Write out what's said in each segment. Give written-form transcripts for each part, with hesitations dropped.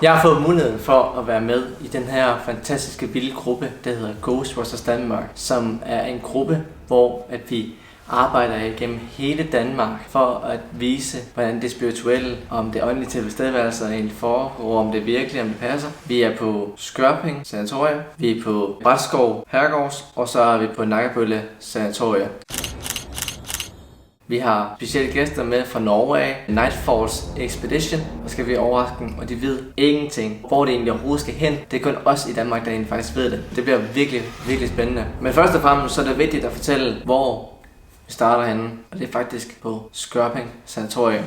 Jeg har fået muligheden for at være med i den her fantastiske vilde gruppe, der hedder Ghostbusters Danmark, som er en gruppe, hvor at vi arbejder igennem hele Danmark for at vise, hvordan det spirituelle, om det åndelige tilstedeværelse egentlig foregår, om det virkelig, om det passer. Vi er på Skørping Sanatorium, vi er på Bratskov Herregårds, og så er vi på Nakkebølle Sanatorium. Vi har specielle gæster med fra Norge af, Nightfalls Expedition, og skal vi overraske dem, og de ved ingenting, hvor det egentlig overhovedet skal hen. Det er kun os i Danmark, der egentlig faktisk ved det. Det bliver virkelig, virkelig spændende. Men først og fremmest så er det vigtigt at fortælle, hvor vi starter henne, og det er faktisk på Skørping Sanatorium.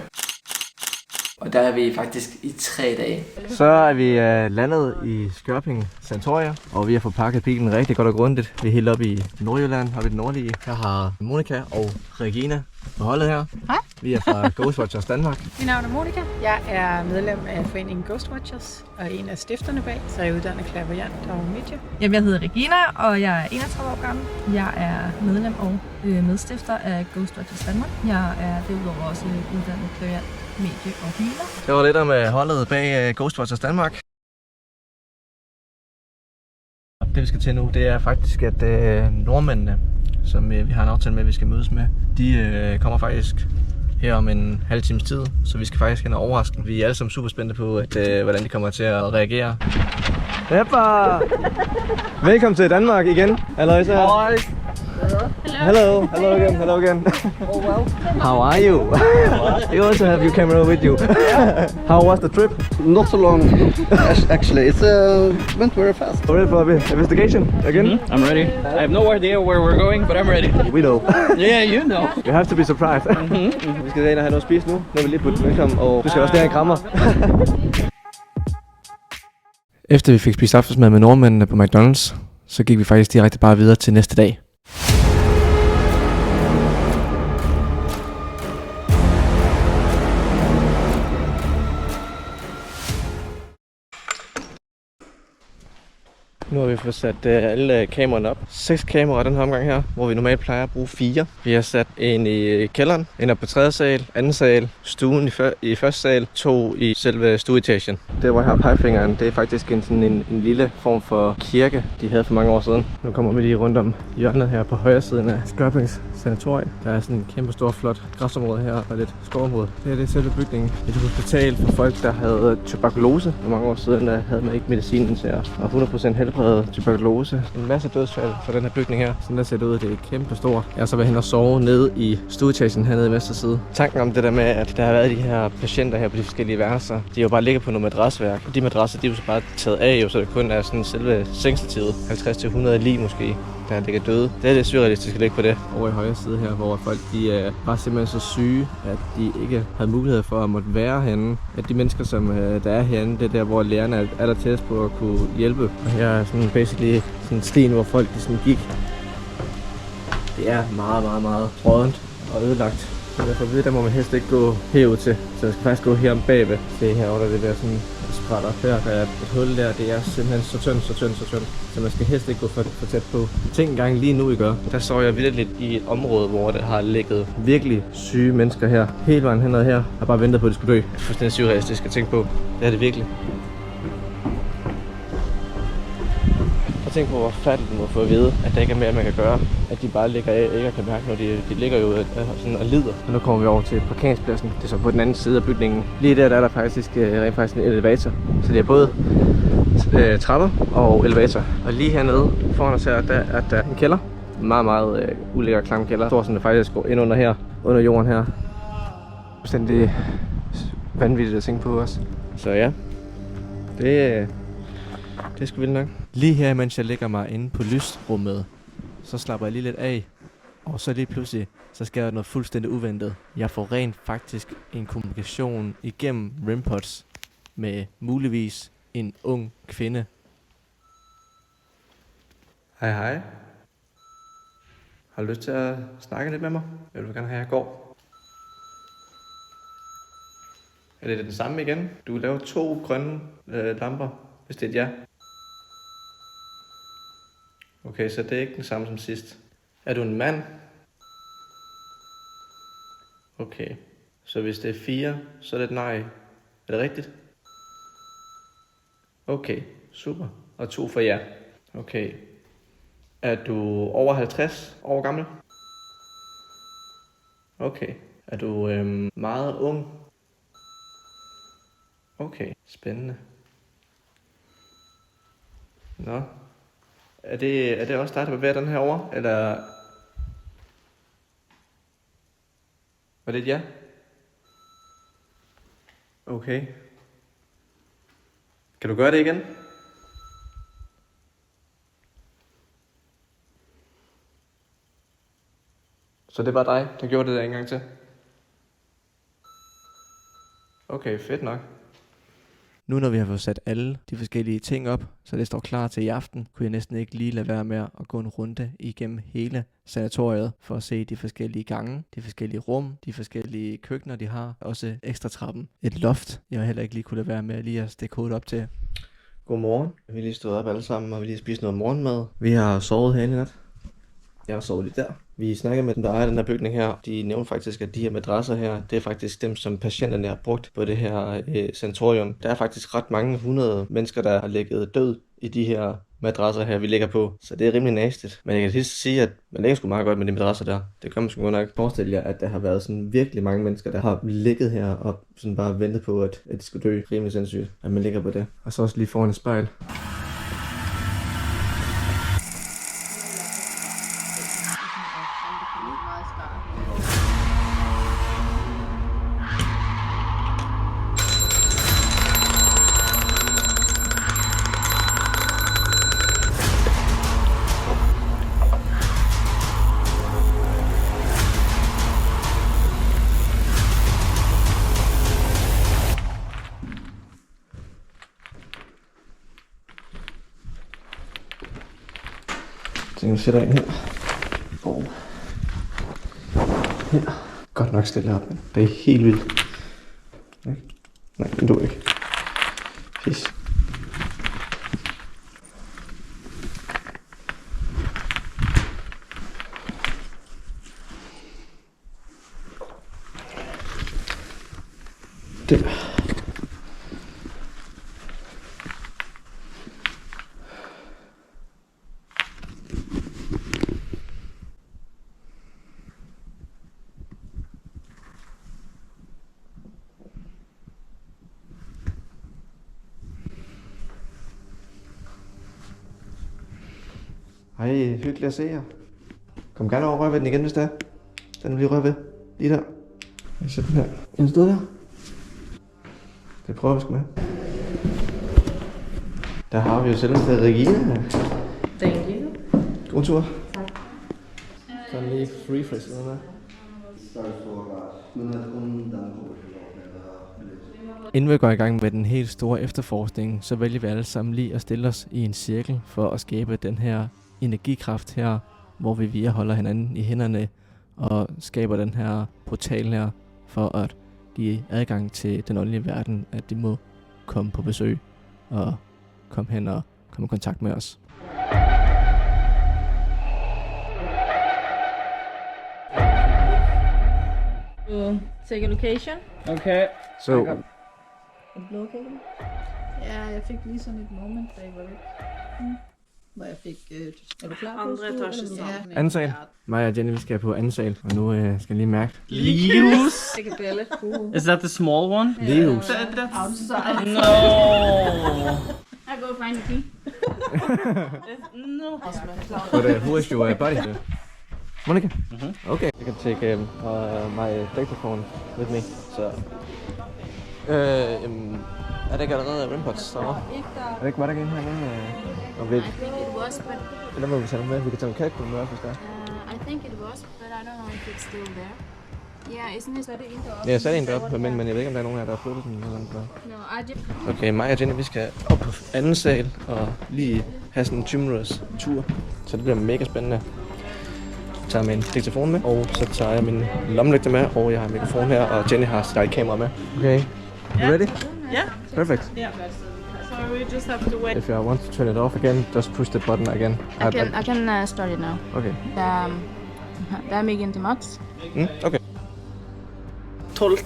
Og der er vi faktisk i 3 dage. Så er vi landet i Skørping Sanatorium, og vi har fået pakket bilen rigtig godt og grundigt. Vi er helt oppe i Nordjylland, oppe i det nordlige. Her har Monika og Regina på holdet her. Hej. Vi er fra Ghostwatchers Danmark. Mit navn er Monika. Jeg er medlem af foreningen Ghostwatchers og en af stifterne bag, så jeg er uddannet clairvoyant og medium. Jamen, jeg hedder Regina, og jeg er 31 år gammel. Jeg er medlem og medstifter af Ghostwatchers Danmark. Jeg er derudover også uddannet clairvoyant, medie og healer. Det var lidt om holdet bag Ghostwatchers Danmark. Det vi skal til nu, det er faktisk, at nordmændene, som vi har en aftale med, at vi skal mødes med, de kommer faktisk her om en halv times tid, så vi skal faktisk hen og overraske dem. Vi er alle sammen super spændte på, hvordan de kommer til at reagere. Heppa! Velkommen til Danmark igen. Hallo, så. Hej. Hello. Hello again. Hello again. Oh well. How are you? You also have your camera with you. How was the trip? Not so long, actually. It's went very fast. Ready for the investigation again? I'm ready. I have no idea where we're going, but I'm ready. We know. Yeah, you know. You have to be surprised. Vi skal ind og have noget at spise nu. Nu er vi lige på den velkommen, og du skal også have en krammer. Efter vi fik spist aftensmad med nordmændene på McDonald's, så gik vi faktisk direkte bare videre til næste dag. Nu har vi fået sat alle kameraerne op. 6 kameraer den her omgang her, hvor vi normalt plejer at bruge 4. Vi har sat en i kælderen, en oppe på 3. sal, 2. sal, stuen i 1. sal, 2 i selve stueetagen. Det hvor jeg har pegefingeren, det er faktisk en lille form for kirke, de havde for mange år siden. Nu kommer vi lige rundt om hjørnet her på højre siden af Skørpings Sanatorium. Der er sådan en kæmpe stor flot græsområde her og lidt skovområde. Det er selve bygningen. Et hospital for folk, der havde tuberkulose. For mange år siden der havde man ikke medicinen til at 100% helbred tuberkulose. En masse dødsfald for den her bygning her. Sådan der ser det ud, det er kæmpe stort. Jeg har så været hen og sove nede i stueetagen hernede i venstre side. Tanken om det der med, at der har været de her patienter her på de forskellige værelser, de er jo bare ligget på nogle madrasværk. Og de madrasser, de er jo så bare taget af, så det kun er sådan selve sengstativet. 50-100 lig måske, der ligger døde. Det er lidt surrealistisk at ligge på det. Over i højre side her, hvor folk de er bare simpelthen så syge, at de ikke havde mulighed for at måtte være henne. At de mennesker, som der er herinde, det er der, hvor lægerne er allertættest på at kunne hjælpe. Og her er sådan basically sådan en sten, hvor folk de sådan gik. Det er meget, meget rådent og ødelagt. Så derfor ved der må man helst ikke gå herud til. Så jeg skal faktisk gå her om bagved. Se herovre, det der sådan spræt op her. Der er et hul der, det er simpelthen så tyndt. Så man skal helst ikke gå for tæt på. Tænk engang lige nu, I gør. Der står jeg virkelig i et område, hvor der har ligget virkelig syge mennesker her. Hele vejen henad her. Har bare ventet på, at de skulle dø. Det er fuldstændig surrealistisk at tænke på. Det er det virkelig. Jeg tænker på, hvor fattigt må få at vide, at der ikke er mere, man kan gøre. At de bare ligger af, ikke kan mærke, når de ligger jo sådan og lider. Og nu kommer vi over til parkeringspladsen. Det er så på den anden side af bygningen. Lige der er der faktisk rent faktisk en elevator. Så det er både trapper og elevator. Og lige hernede foran os her, der er der en kælder. Meget ulækker klam kælder. Jeg tror sådan, at faktisk går ind under her, under jorden her. Fuldstændig vanvittigt at tænke på os. Så ja, det er sgu vildt nok. Lige her, mens jeg lægger mig inde på lystrummet, så slapper jeg lige lidt af. Og så lige pludselig, så sker der noget fuldstændig uventet. Jeg får rent faktisk en kommunikation igennem REM-pods med muligvis en ung kvinde. Hej. Har du lyst til at snakke lidt med mig? Jeg vil gerne have, at jeg går. Er det den samme igen? Du laver 2 grønne lamper, hvis det er et ja. Okay, så det er ikke den samme som sidst. Er du en mand? Okay, så hvis det er 4, så er det et nej. Er det rigtigt? Okay, super. Og 2 for ja. Okay. Er du over 50 år gammel? Okay. Er du meget ung? Okay, spændende. Nå. Er det også dig, der bevæger den her over? Eller... Var det et ja? Okay. Kan du gøre det igen? Så det var dig, der gjorde det der en gang til? Okay, fedt nok. Nu når vi har fået sat alle de forskellige ting op, så det står klar til i aften, kunne jeg næsten ikke lige lade være med at gå en runde igennem hele sanatoriet for at se de forskellige gange, de forskellige rum, de forskellige køkkener, de har. Også ekstra trappen. Et loft, jeg heller ikke lige kunne lade være med lige at stikke hovedet op til. Godmorgen. Vi har lige stået op alle sammen, og vi lige spist noget morgenmad. Vi har sovet herinde i nat. Jeg har sovet lige der. Vi snakkede med dem, der ejer den her bygning her. De nævnte faktisk, at de her madrasser her, det er faktisk dem, som patienterne har brugt på det her sanatorium. Der er faktisk ret mange 100 mennesker, der har ligget død i de her madrasser her, vi ligger på. Så det er rimelig nastigt. Men jeg kan hilse sige, at man ligger sgu meget godt med de madrasser der. Det kan man sgu godt nok forestille jer, at der har været sådan virkelig mange mennesker, der har ligget her og sådan bare ventet på, at de skulle dø. Rimelig sindssygt, at man ligger på det. Og så også lige foran et spejl. Så nu sætter jeg ind her. Og her. Godt nok stille op, men det er helt vildt. Nej, den duer ikke. Fis. Der. Hej, hyggeligt at se jer. Kom gerne over og rør ved den igen, hvis det er. Den vil lige røre ved. Lige der. Jeg sætter den her. En sted der. Det prøver vi sgu med. Der har vi jo selveste Regina. Thank you. God tur. Tak. Så lige refresh noget der. Inden vi går i gang med den helt store efterforskning, så vælger vi alle sammen lige at stille os i en cirkel for at skabe den her energikraft her, hvor vi via holder hinanden i hænderne og skaber den her portal her for at give adgang til den åndelige verden, at de må komme på besøg og komme hen og komme i kontakt med os. Take a location. Okay. So, Ja, jeg fik lige sådan et moment, da jeg var væk. Hvor jeg fik... er du klar på at stå? Ja. anden sal. Mig og Jenny, vi skal på anden sal, og nu skal jeg lige mærke. Leos? Det kan bælle. Is that the small one? Leos. Outside. No. I go find the key. No. But who is your buddy here? Monica? Okay. You can take my dictaphone with me. Så... er det ikke allerede Rimpots derovre? Er det ikke, var der ikke en hernede? Og vi... I think it was, but Eller må vi tage med? Vi kan tage en kalkul med os, hvis der er. I think it was, but I don't know if it's still there. Yeah, isn't it? Ja, så er det en deroppe, men jeg ved ikke, om der er nogen af jer, der har flyttet den eller andet. No, I just... Okay, mig og Jenny, vi skal op på anden sal og lige have sådan en Gymrose tur. Så det bliver mega spændende. Jeg tager min diktafon med, og så tager jeg min lommelygte med, og jeg har mikrofon her, og Jenny har sit kamera med. Okay, you ready? Yeah. Perfect. Yeah. So we just have to wait. If you want to turn it off again, just push the button again. I can start it now. Okay. Värmig inte Mats. Okay. 12.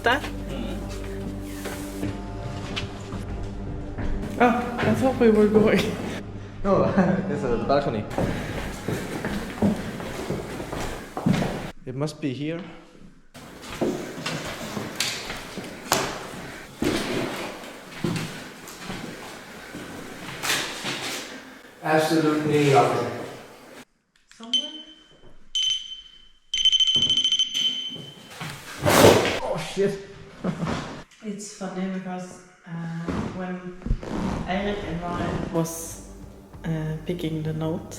Ah, I thought we were going. No, it's a balcony. It must be here. Absolutely nothing. Oh shit. It's funny because when Eirik and I was picking the note,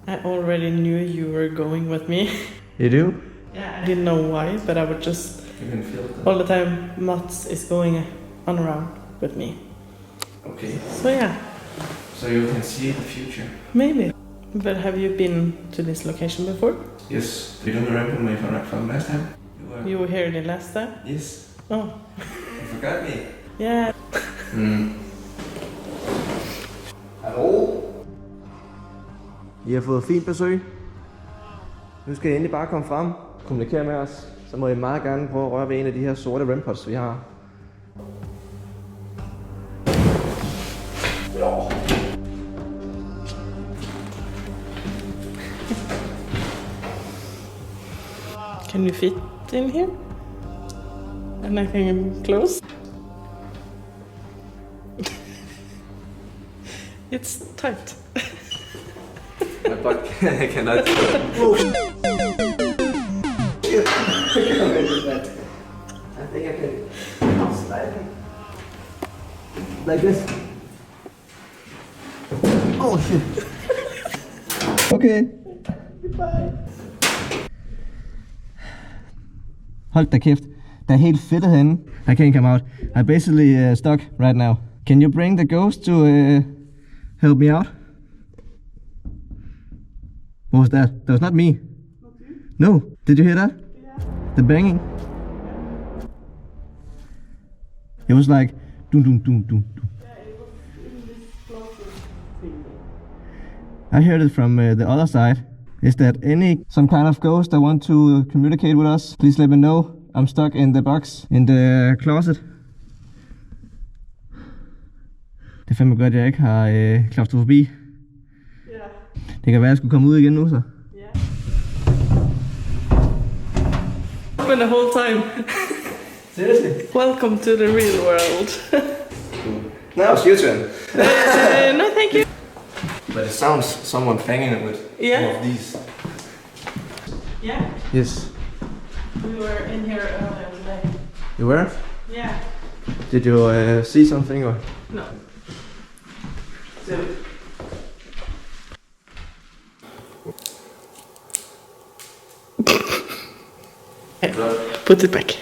I already knew you were going with me. You do? Yeah, I didn't know why, but I would just You can feel it. all the time. Mats is going on around with me. Okay. So yeah, So you can see the future. maybe. But have you been to this location before? Yes. You don't remember me from last time? You were here the last time? Yes. Oh, You forgot me. yeah. Hallo? I har fået fint besøg. Nu skal I endelig bare komme frem og kommunikere med os. Så må I meget gerne prøve at røre ved en af de her sorte REM-pods, vi har. Can you fit in here? And I can close? It's tight. My butt cannot. I think I can slide like this. Oh shit. Okay. Goodbye. Hold da kæft. Der er helt fedt herinde. I can't come out. I'm basically stuck right now. Can you bring the ghost to help me out? What was that? That was not me. No. Did you hear that? Yeah. The banging? It was like dum dum dum dum dum. I heard it from the other side. Is that some kind of ghost that want to communicate with us? Please let me know. I'm stuck in the box in the closet. Det er fandme godt, jeg ikke har klaustrofobi. Yeah. Det kan være, at jeg skulle komme ud igen nu, så. Yeah. Open the whole time. Seriously? Welcome to the real world. Now it's your turn. No, thank you. But it sounds someone banging with Yeah. some of these. Yeah, Yes. we were in here earlier today. You were? Yeah. Did you see something or? No. So. Put it back.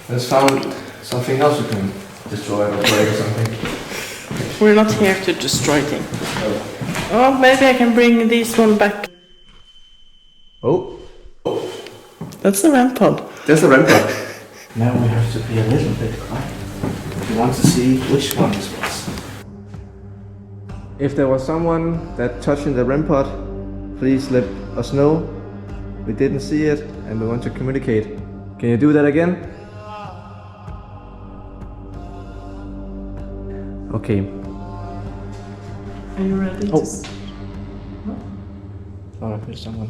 Let's found something else you can destroy or break or something. We're not here to destroy things. Oh, maybe I can bring this one back. Oh, That's the REM pod. there's the REM pod. Now we have to be a little bit quiet. We want to see which one this was. If there was someone that touching the REM pod, please let us know. We didn't see it and we want to communicate. Can you do that again? Okay. Are you ready Oh. Oh, there's someone.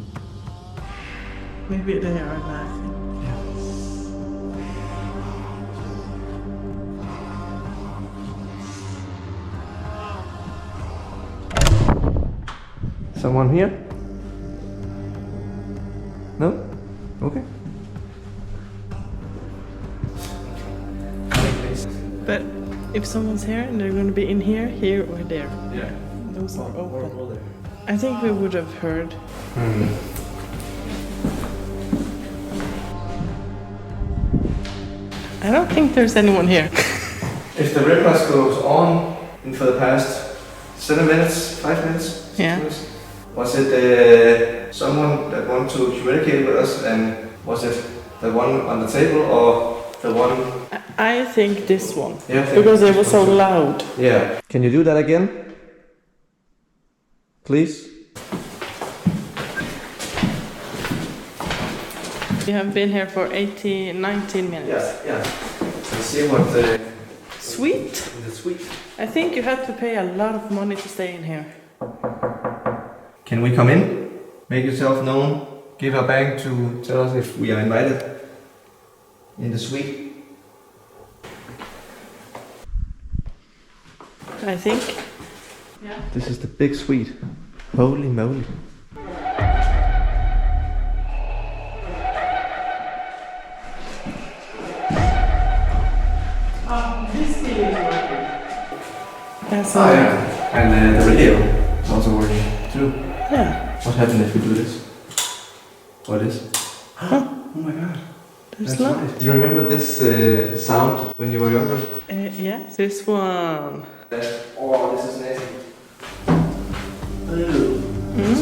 Maybe they are laughing. Someone here? No? Okay. But if someone's here and they're going to be in here, here or there. Yeah. Those are open. I think we would have heard. I don't think there's anyone here. If the REM pod goes on for the past 7 minutes, 5 minutes, Yeah. was it someone that wanted to communicate with us, and was it the one on the table or the one? I think this one. Yeah, I think Because it this was so one too. loud. Yeah. Can you do that again? Please? We have been here for 19 minutes. Yeah. Let's see what the Sweet. sweet. I think you have to pay a lot of money to stay in here. Can we come in? Make yourself known. Give a bag to tell us if we are invited in the suite. I think. This is the big suite. Holy moly. This TV is working. That's Oh yeah, and the radio is also working too. Yeah. What happens if we do this? What is? Oh my god. There's That's love. nice. Do you remember this sound when you were younger? Yeah, this one. Oh, this is nasty.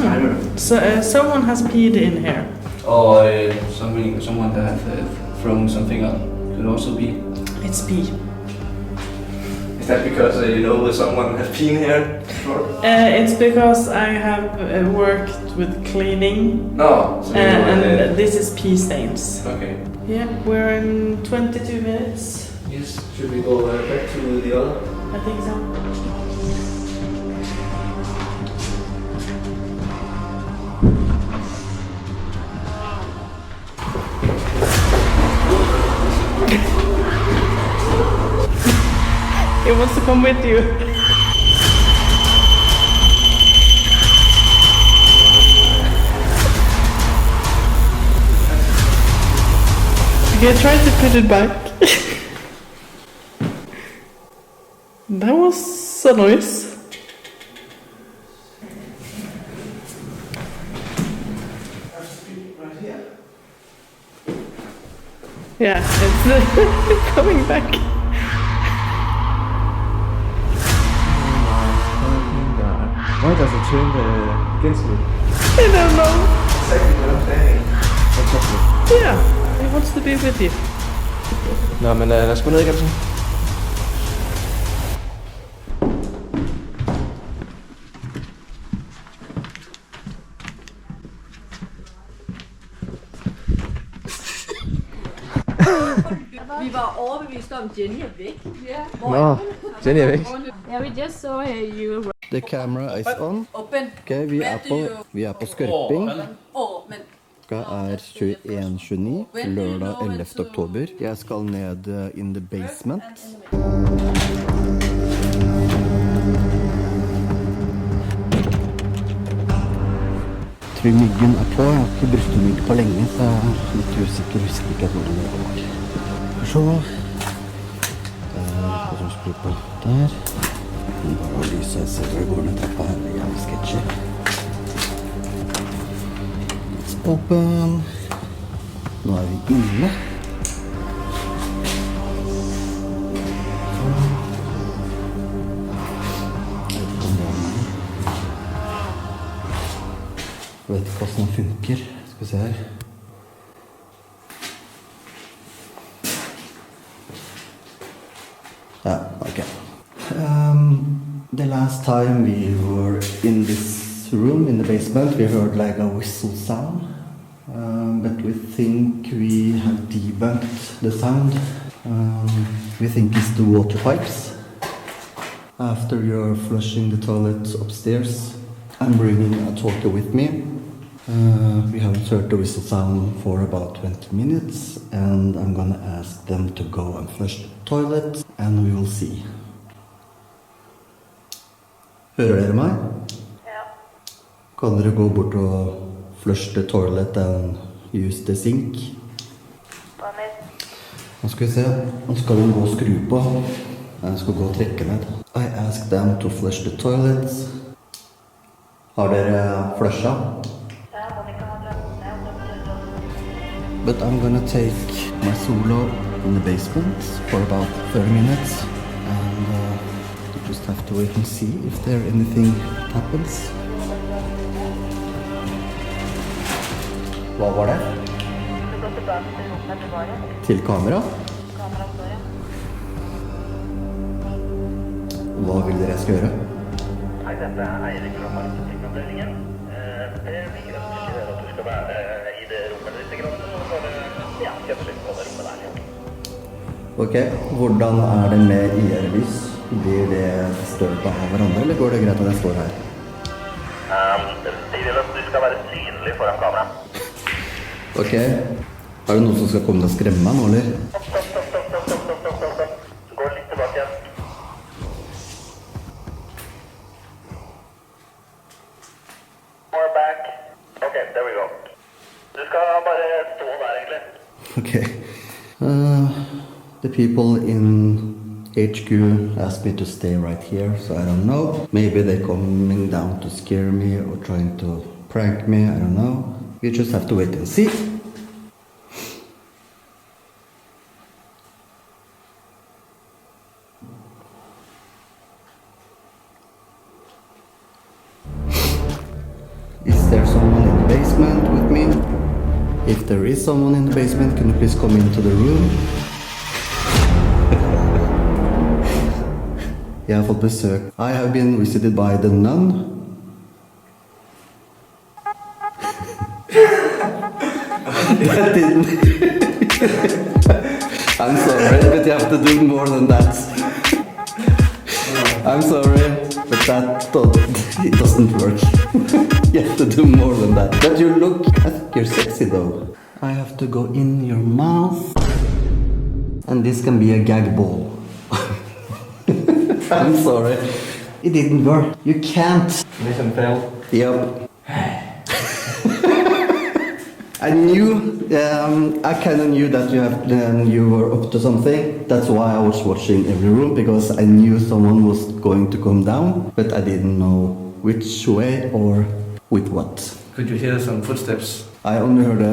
Timer. So someone has peed in here. Or someone that have thrown something up. Could also be. It's pee. Is that because you know someone has been here before? It's because I have worked with cleaning. No. So And this is pee stains. okay. Yeah, we're in 22 minutes. Yes. Should we go back to the other? I think so. He wants to come with you. Okay, try to put it back. That was a noise. Right here. Yeah, it's coming back. Why does it turn against me? I don't know. Exactly what I'm saying. Exactly. Yeah, he wants to be with you. Nå, men lad os gå ned igen så. Vi var overbevist om, Jenny er væk. Nå, Jenny er væk. Yeah, we just saw you. The camera is on. Åpen. Ok, vi er på skørping. Men Klokka er 21.29, lørdag 11. oktober. Jeg skal ned in the basement. Jeg tror myggen er på. Jeg har ikke brukt mygg på lenge, så jeg er litt usikker. Husker ikke hvordan det går. Så. Der er skru på der. Bare lyset jeg ser hvor går ned trappa her. Det er jævlig sketchy. Åpen. Nå er vi inne. Jeg vet ikke hvordan den funker. Skal vi se her. Ja, ok. The last time we were in this room, in the basement, we heard like a whistle sound. But we think we have debunked the sound. We think it's the water pipes. After you're flushing the toilet upstairs, I'm bringing a talker with me. We haven't heard the whistle sound for about 20 minutes, and I'm gonna ask them to go and flush the toilet, and we will see. Hører dere meg? Ja. Kan dere gå bort og flush the toilet and use the sink? Nå skal vi se. Nå skal den gå og skru på. Den skal gå og trekke ned. I asked them to flush the toilets. Har dere flusha? But I'm gonna take my solo in the basement for about 30 minutes. And you just have to wait and see if there anything happens. Hva var det? Du går tilbake til rommet du var i. Til kamera? Kamera står igjen. Hva vil dere jeg skal gjøre? Hei, dette er Eirik fra marketingavdelingen. Det ligger at du sier at du skal være i det rommet litt grann, og bare kjøpe litt på det rommet der. Ok, hvordan er det med IR-lys? Blir det støpet av hverandre, eller går det greit at jeg står her? De vil at du skal være synlig foran kamera. Ok. Er det noen som skal komme og skremme meg nå, eller? Stopp. Gå litt tilbake igjen. More back. Ok, there we go. Du skal bare stå der, egentlig. Okay. The people in HQ asked me to stay right here, so I don't know. Maybe they're coming down to scare me or trying to prank me, I don't know. We just have to wait and see. Is there someone in the basement with me? If there is someone in the basement, can you please come into the room? Jeg har fått besøk. I have been visited by the nun. I didn't. I'm sorry, but you have to do more than that. I'm sorry, but it doesn't work. You have to do more than that. But you look, I think you're sexy though. I have to go in your mouth. And this can be a gag ball. I'm sorry. It didn't work. You can't. Mission failed. Yep. I knew, I kind of knew that you were up to something. That's why I was watching every room, because I knew someone was going to come down, but I didn't know which way or with what. Could you hear some footsteps? I only heard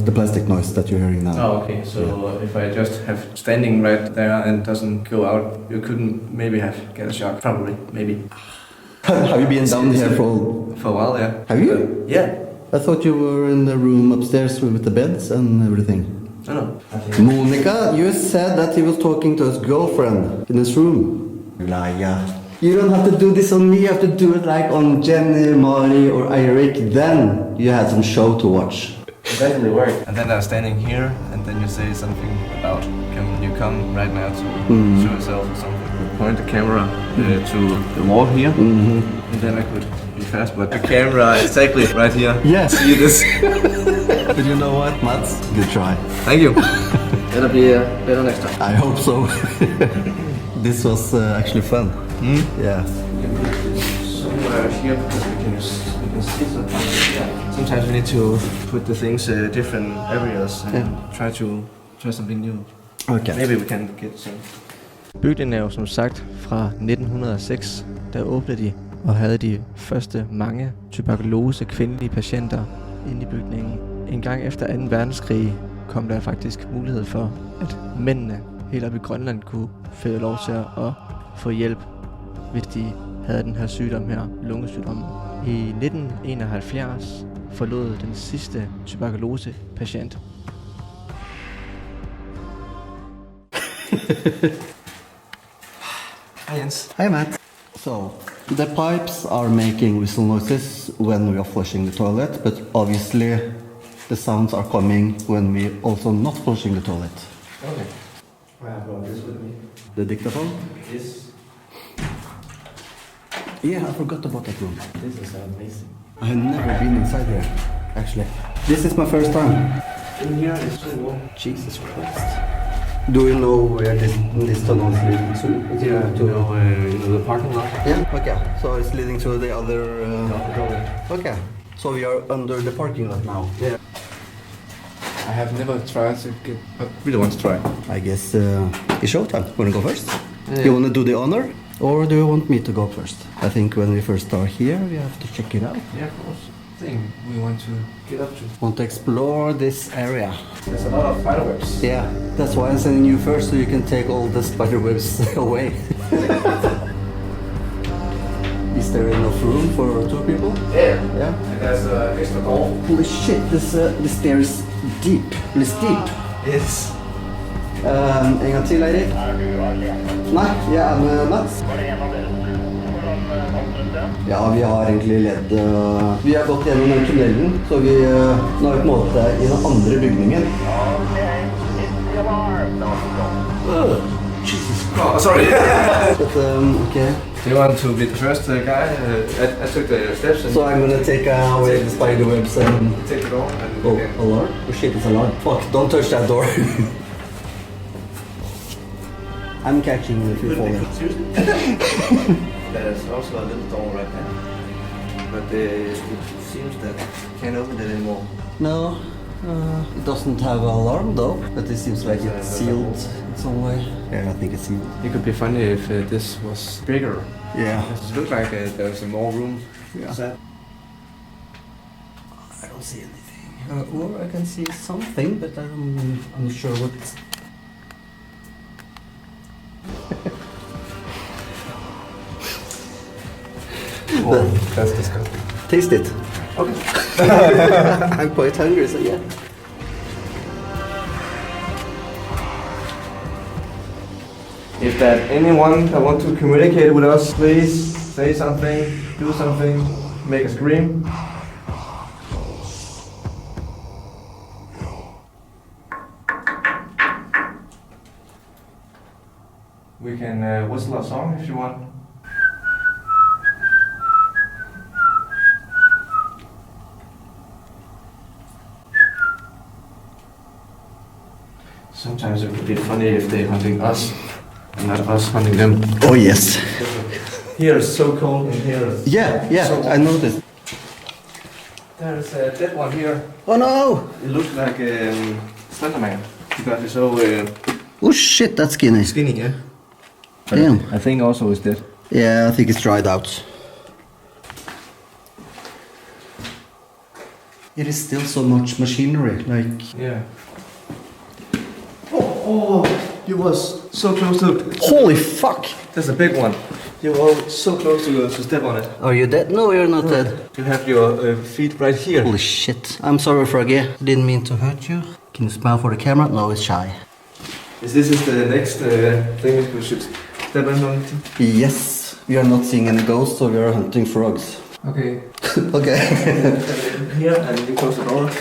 the plastic noise that you're hearing now. Oh, okay. So if I just have standing right there and doesn't go out, you couldn't maybe have get a shot. Probably, maybe. Have you been down here for a while? Yeah. Have you? Yeah. I thought you were in the room upstairs with the beds and everything. No. Monica, you said that he was talking to his girlfriend in his room. Liar. You don't have to do this on me, you have to do it like on Jenny, Mari or Eirik. Then you had some show to watch. It definitely worked. And then I'm standing here, and then you say something about, can you come right now to show yourself or something? Point the camera to the wall here, and then I could be fast, but the camera is exactly right here. Yes. See this? But you know what, Mats? Good try. Thank you. It'll be better next time. I hope so. This was actually fun. Yeah. Somewhere here, because we can see something. Yeah. Sometimes we need to put the things different areas and try something new. Okay. Maybe we can get some. Bygningen er jo som sagt fra 1906. Der åbnede de og havde de første mange tuberkulose kvindelige patienter inde i bygningen. En gang efter 2. verdenskrig kom der faktisk mulighed for, at mændene helt oppe i Grønland kunne få lov til at få hjælp, hvis de havde den her sygdom her, lungesygdommen. I 1971 forlod den sidste tuberkulose patient. Hi Jens. Hi Matt. So, the pipes are making whistle noises when we are flushing the toilet, but obviously the sounds are coming when we also not flushing the toilet. Okay. I have got this with me. The dictaphone? This Yeah, I forgot about that room. is amazing. I have never been inside here, actually. This is my first time. In here is so warm. Jesus Christ. Do you know where this tunnel is leading to? The parking lot. Yeah, okay. So it's leading to the other... Okay. So we are under the parking lot now. Yeah. I have never tried to get... I really want to try. I guess it's showtime. Wanna go first? Yeah. You wanna do the honor? Or do you want me to go first? I think when we first start here, we have to check it out. Yeah, of course. Thing we want to get up to. Want to explore this area. There's a lot of spiderwebs. Yeah, that's why I'm sending you first, so you can take all the spiderwebs away. Is there enough room for 2 people? Yeah. Yeah. And there's an extra hall. Holy shit, this stair is deep. It's deep. Yes. En gang til, Eirik. Nei, jeg er med Mats. Var det en av dere som hvordan avslutte det? Ja, vi har egentlig ledd... Vi har gått gjennom den tunnelen, så vi nå er vi på en måte i den andre bygningen. Okay, it's the alarm. No, Jesus Oh, sorry. But okay. Do you want to be the first guy? I took the steps and So I'm gonna take away the spider webs and take the door. And oh, alarm? Oh shit, it's alarm. Fuck! Don't touch that door. I'm catching you if you fall in. There's also a little door right there, but it seems that I can't open it anymore. No, it doesn't have an alarm though. But it seems like it's sealed in some way. Yeah, I think it's sealed. It could be funny if this was bigger. Yeah. It looks like there's more room. Yeah. Set. I don't see anything. Or I can see something, but I'm not sure what. Oh, that's disgusting. Taste it. Okay. I'm quite hungry, so yeah. If there's anyone that want to communicate with us, please say something, do something, make a scream. We can whistle a song if you want. Sometimes it would be funny if they're hunting us and not us hunting them. Oh yes. Here is so cold and here is Yeah, so I noticed. There's a dead one here. Oh no! It looks like Slenderman because it's so Oh shit, that's skinny. skinny, yeah? Damn. I think also it's dead. Yeah, I think it's dried out. It is still so much machinery, like... Yeah. Oh, you was so close to... Holy fuck! That's a big one. You were so close to step on it. Are you dead? No, you're not dead. You have your feet right here. Holy shit. I'm sorry, Froggy. Didn't mean to hurt you. Can you smile for the camera? No, it's shy. Is this the next thing we should step on? Yes. We are not seeing any ghosts, so we are hunting frogs. Okay. Okay. Here and you close the door.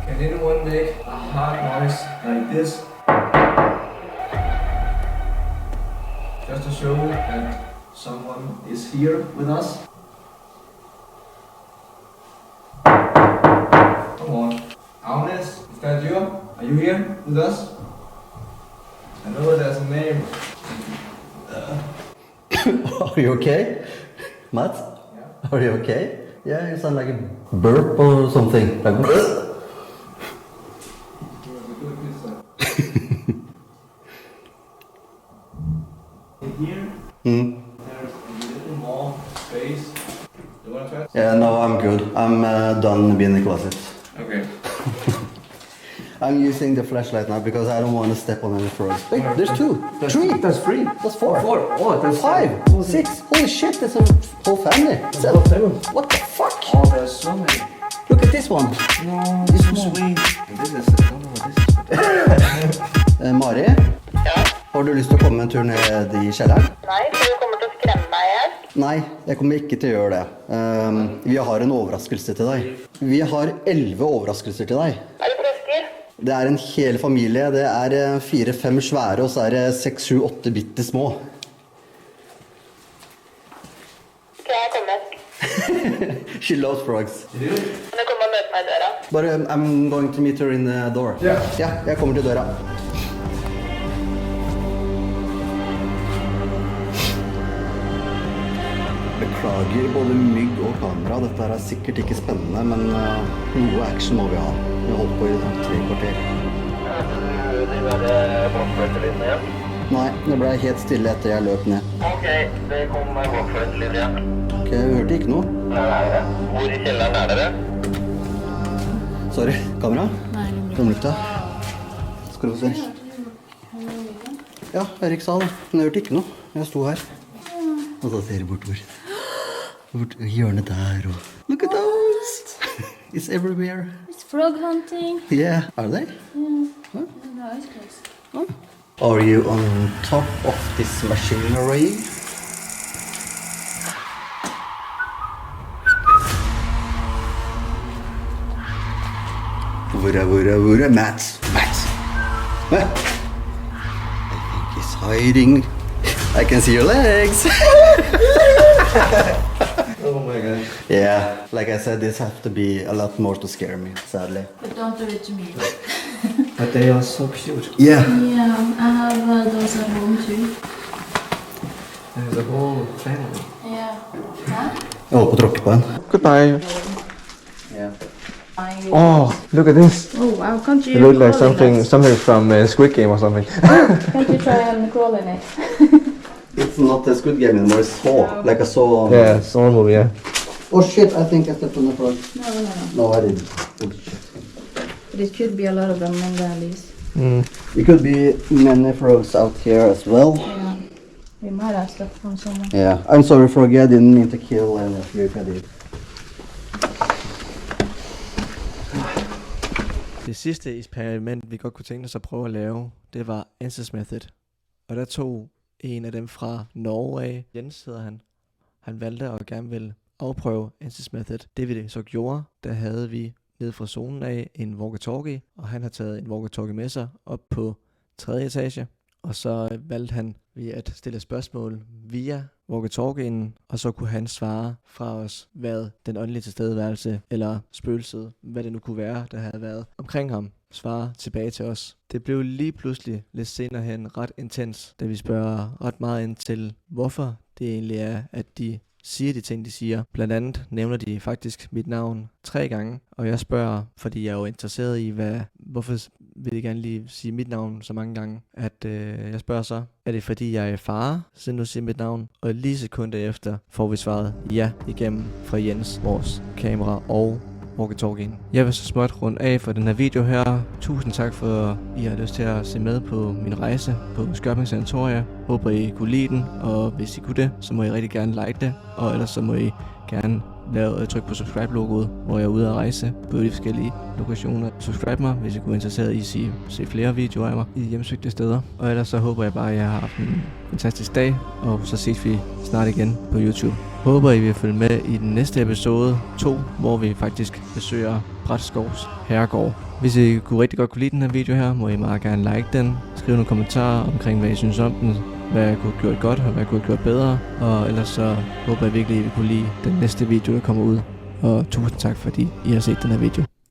Can anyone make a hard noise like this? Just to show that someone is here with us. Come on. Agnes, is that you? Are you here with us? I know there's a name. Are you okay? Matt? Yeah. Are you okay? Yeah, you sound like a burp or something. Like Here, Hmm. there's a little more space. You wanna try? Yeah, no, I'm good. I'm done being in the closet. Okay. I'm using the flashlight now because I don't want to step on any frogs. Wait, there's two. Three. That's three. That's four. Four. Oh, that's Five. Six. Holy shit, that's a whole family. What the fuck? Oh, there's so many. Look at this one. No, This so one. sweet. This is, I don't know what this is. Mari, har du lyst til å komme en tur ned i kjelleren? Nei, for du kommer til å skremme meg i hjel. Nei, jeg kommer ikke til å gjøre det. Vi har en overraskelse til deg. Vi har 11 overraskelser til deg. Er det frosker? Det er en hel familie. Det er 4-5 svære, og så er det 6-7-8 bitte små. Skal jeg komme? She loves frogs. Kan du komme og møte meg i døra? Bare, I'm going to meet her in the door. Ja. Ja, jeg kommer til døra. Beklager både mygg og kamera. Dette er sikkert ikke spennende, men noe action må vi ha. Vi har holdt på i 3 kvarter. Nei, det ble helt stille etter jeg løp ned. Ok, det kom bakfløytelyd igjen. Ok, jeg hørte ikke noe. Hvor i kjelleren er dere? Sorry, kamera? Nei, romlykta. Skal du få se. Ja, Erik sa det, men jeg hørte ikke noe. Jeg sto her. Og så ser jeg bortover. Bort hjørnet der og... Look at those! It's everywhere. It's frog hunting. Yeah, are they? Yeah. Huh? The eyes closed. Oh. Are you on top of this machinery? Wura. Matt. Huh? I think he's hiding. I can see your legs. Oh my god. Yeah, like I said, this has to be a lot more to scare me, sadly. But don't do it to me. But they are so cute. Yeah. Yeah, I have those at home too. There's a whole family. Yeah. Huh? Jag håller på att trycka på den. Goodbye. Yeah. Oh, look at this. Oh wow, can't you? It looks like crawl in something from Squid Game or something. Can't you try and crawl in it? It's not a Squid Game anymore, it's Saw. Like a Saw. Yeah, it's all movie, yeah. Oh shit, I think I stepped on the frog. No. No, I didn't. Oh shit. But it could be a lot of them on the alleys. There could be many frogs out here as well. Yeah. We might have stuff from someone. Yeah, I'm sorry Froggy, I didn't mean to kill any of you if I did. Det sidste eksperiment, vi godt kunne tænke os at prøve at lave, det var Ansys Method. Og der tog en af dem fra Norge af, Jens hedder han. Han valgte at gerne ville afprøve Ansys Method. Det vi så gjorde, der havde vi ned fra zonen af en walkie-talkie, og han har taget en walkie-talkie med sig op på 3. etage. Og så valgte han ved at stille spørgsmål via walkie-talkien, og så kunne han svare fra os, hvad den åndelige tilstedeværelse eller spøgelset, hvad det nu kunne være, der havde været omkring ham, svare tilbage til os. Det blev lige pludselig lidt senere hen ret intens, da vi spørger ret meget ind til, hvorfor det egentlig er, at de siger de ting, de siger. Blandt andet nævner de faktisk mit navn 3 gange, og jeg spørger, fordi jeg er jo interesseret i, hvorfor vil de gerne lige sige mit navn så mange gange, at jeg spørger så, er det fordi jeg er far, siden du siger mit navn? Og lige sekunder efter får vi svaret ja igennem fra Jens, vores kamera og walkie-talkien. Jeg vil så småt runde af for den her video her. Tusind tak for, at I har lyst til at se med på min rejse på Skørping Sanatoria. Håber I kunne lide den, og hvis I kunne det, så må I rigtig gerne like det, og ellers så må I gerne trykke på subscribe-logoet, hvor jeg er ude at rejse på de forskellige lokationer. Subscribe mig, hvis I kunne være interesseret i at se flere videoer af mig i hjemsøgte steder. Og ellers så håber jeg bare, at jeg har haft en fantastisk dag, og så ses vi snart igen på YouTube. Håber I vil følge med i den næste episode 2, hvor vi faktisk besøger Brætskovs herregård. Hvis I kunne rigtig godt kunne lide den her video her, må I meget gerne like den. Skriv nogle kommentarer omkring, hvad I synes om den, hvad jeg kunne have gjort godt, og hvad jeg kunne have gjort bedre. Og ellers så håber jeg virkelig, at I vil kunne lide den næste video, der kommer ud. Og tusind tak, fordi I har set den her video.